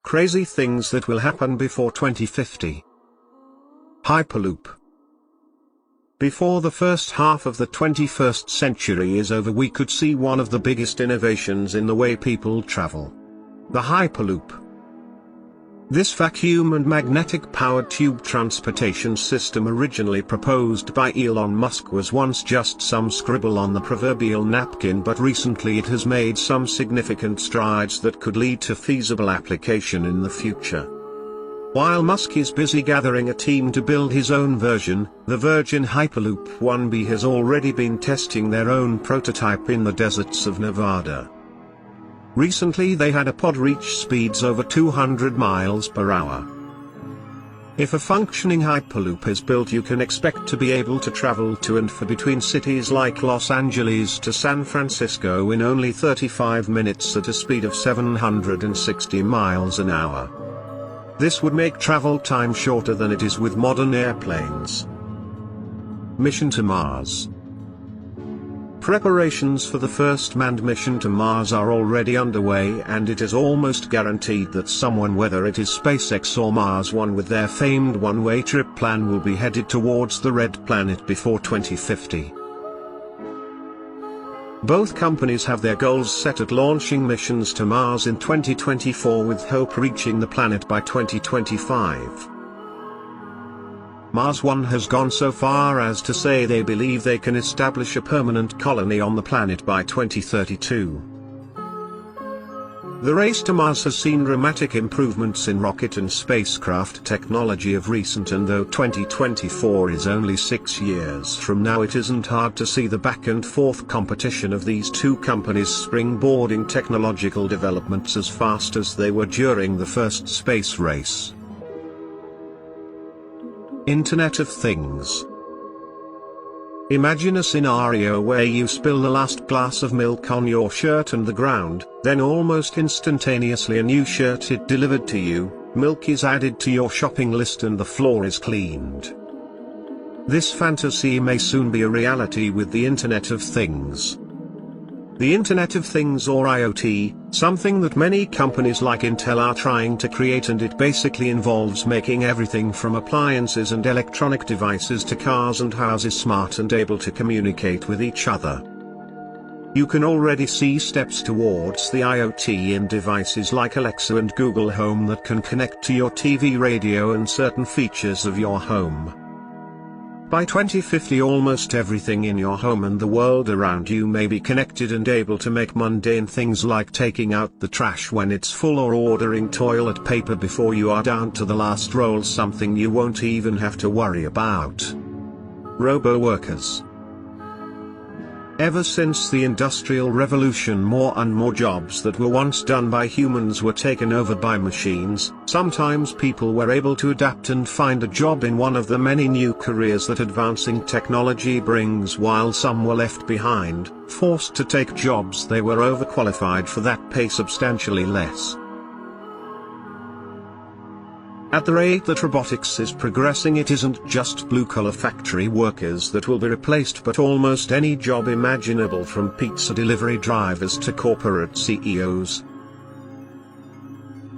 Crazy things that will happen before 2050. Hyperloop. Before the first half of the 21st century is over, we could see one of the biggest innovations in the way people travel. The Hyperloop. This vacuum and magnetic-powered tube transportation system, originally proposed by Elon Musk, was once just some scribble on the proverbial napkin, but recently it has made some significant strides that could lead to feasible application in the future. While Musk is busy gathering a team to build his own version, the Virgin Hyperloop 1B has already been testing their own prototype in the deserts of Nevada. Recently they had a pod reach speeds over 200 miles per hour. If a functioning Hyperloop is built, you can expect to be able to travel to and for between cities like Los Angeles to San Francisco in only 35 minutes at a speed of 760 miles an hour. This would make travel time shorter than it is with modern airplanes. Mission to Mars. Preparations for the first manned mission to Mars are already underway, and it is almost guaranteed that someone, whether it is SpaceX or Mars One with their famed one-way trip plan, will be headed towards the Red Planet before 2050. Both companies have their goals set at launching missions to Mars in 2024, with hope reaching the planet by 2025. Mars One has gone so far as to say they believe they can establish a permanent colony on the planet by 2032. The race to Mars has seen dramatic improvements in rocket and spacecraft technology of recent, and though 2024 is only 6 years from now, it isn't hard to see the back and forth competition of these two companies springboarding technological developments as fast as they were during the first space race. Internet of Things. Imagine a scenario where you spill the last glass of milk on your shirt and the ground, then almost instantaneously a new shirt is delivered to you, milk is added to your shopping list, and the floor is cleaned. This fantasy may soon be a reality with the Internet of Things. The Internet of Things, or IoT, something that many companies like Intel are trying to create, and it basically involves making everything from appliances and electronic devices to cars and houses smart and able to communicate with each other. You can already see steps towards the IoT in devices like Alexa and Google Home that can connect to your TV, radio and certain features of your home. By 2050, almost everything in your home and the world around you may be connected and able to make mundane things like taking out the trash when it's full or ordering toilet paper before you are down to the last roll something you won't even have to worry about. Robo-workers. Ever since the Industrial Revolution, more and more jobs that were once done by humans were taken over by machines. Sometimes people were able to adapt and find a job in one of the many new careers that advancing technology brings, while some were left behind, forced to take jobs they were overqualified for that pay substantially less. At the rate that robotics is progressing, it isn't just blue-collar factory workers that will be replaced, but almost any job imaginable, from pizza delivery drivers to corporate CEOs.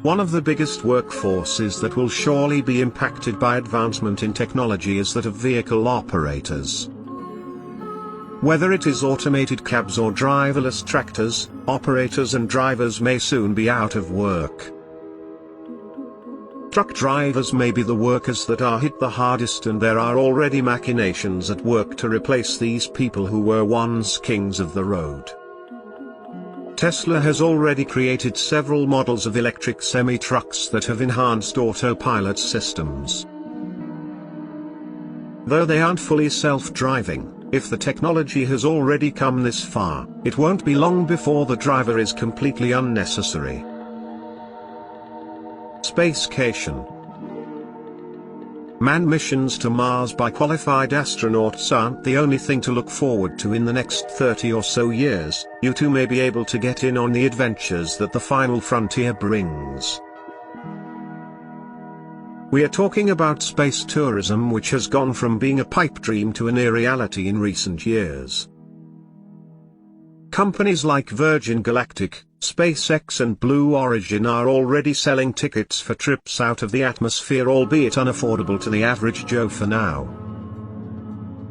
One of the biggest workforces that will surely be impacted by advancement in technology is that of vehicle operators. Whether it is automated cabs or driverless tractors, operators and drivers may soon be out of work. Truck drivers may be the workers that are hit the hardest, and there are already machinations at work to replace these people who were once kings of the road. Tesla has already created several models of electric semi-trucks that have enhanced autopilot systems. Though they aren't fully self-driving, if the technology has already come this far, it won't be long before the driver is completely unnecessary. Spacecation. Manned missions to Mars by qualified astronauts aren't the only thing to look forward to in the next 30 or so years. You too may be able to get in on the adventures that the final frontier brings. We are talking about space tourism, which has gone from being a pipe dream to a near reality in recent years. Companies like Virgin Galactic, SpaceX and Blue Origin are already selling tickets for trips out of the atmosphere, albeit unaffordable to the average Joe for now.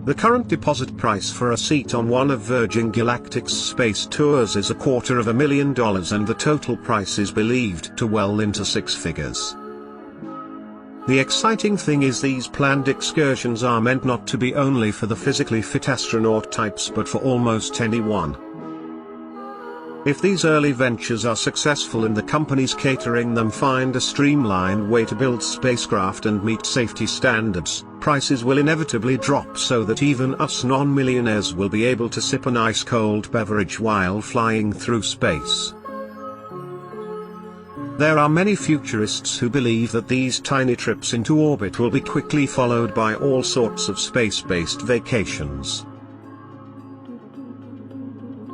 The current deposit price for a seat on one of Virgin Galactic's space tours is $250,000, and the total price is believed to well into six figures. The exciting thing is these planned excursions are meant not to be only for the physically fit astronaut types but for almost anyone. If these early ventures are successful and the companies catering them find a streamlined way to build spacecraft and meet safety standards, prices will inevitably drop so that even us non-millionaires will be able to sip an ice-cold beverage while flying through space. There are many futurists who believe that these tiny trips into orbit will be quickly followed by all sorts of space-based vacations.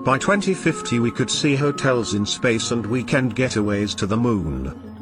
By 2050 we could see hotels in space and weekend getaways to the moon.